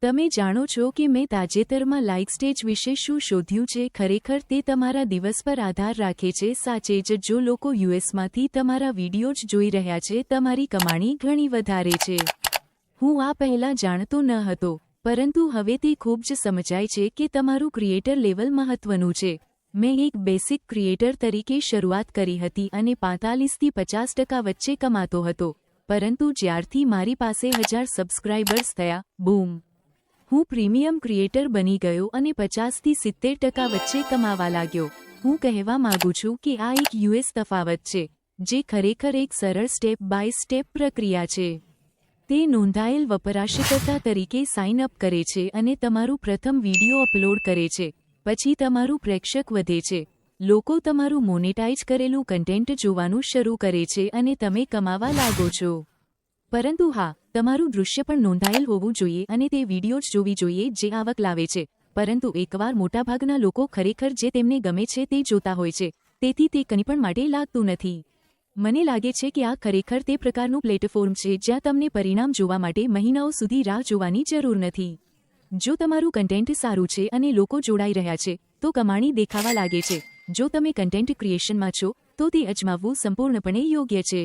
તમે જાણો છો કે મેં તાજેતરમાં લાઇક સ્ટેજ વિશે શું શોધ્યું છે? ખરેખર તે તમારા દિવસ પર આધાર રાખે છે. સાચે જ, જો લોકો યુએસમાંથી તમારા વિડીયો જ જોઈ રહ્યા છે, તમારી કમાણી ઘણી વધારે છે. હું આ પહેલાં જાણતો ન હતો, પરંતુ હવે તે ખૂબ જ સમજાય છે કે તમારું ક્રિએટર લેવલ મહત્વનું છે. મેં એક બેસિક ક્રિએટર તરીકે શરૂઆત કરી હતી અને 45 થી 50% વચ્ચે કમાતો હતો, પરંતુ જ્યારથી મારી પાસે 1000 સબસ્ક્રાઇબર્સ થયા, બૂમ! હું પ્રીમિયમ ક્રિએટર બની ગયો અને 50 થી 70% વચ્ચે કમાવા લાગ્યો. હું કહેવા માંગુ છું કે આ એક યુએસ તફાવત છે, જે ખરેખર એક સરળ સ્ટેપ બાય સ્ટેપ પ્રક્રિયા છે. તે નોંધાયેલ વપરાશકર્તા તરીકે સાઇન અપ કરે છે અને તમારું પ્રથમ વિડિયો અપલોડ કરે છે. પછી તમારું પ્રેક્ષક વધે છે. લોકો તમારું મોનેટાઇઝ કરેલું કન્ટેન્ટ જોવાનું શરૂ કરે છે અને તમે કમાવા લાગો છો. પરંતુ હા, તમારું દૃશ્ય પણ નોંધાયેલ હોવું જોઈએ અને તે વિડીયો જ જોવી જોઈએ જે આવક લાવે છે. પરંતુ એકવાર મોટાભાગના લોકો ખરેખર જે તેમને ગમે છે તે જોતા હોય છે, તેથી તે કંઈ પણ માટે લાગતું નથી. મને લાગે છે કે આ ખરેખર તે પ્રકારનું પ્લેટફોર્મ છે જ્યાં તમને પરિણામ જોવા માટે મહિનાઓ સુધી રાહ જોવાની જરૂર નથી. જો તમારું કન્ટેન્ટ સારું છે અને લોકો જોડાઈ રહ્યા છે, તો કમાણી દેખાવા લાગે છે. જો તમે કન્ટેન્ટ ક્રિએશનમાં છો, તો તે અજમાવવું સંપૂર્ણપણે યોગ્ય છે.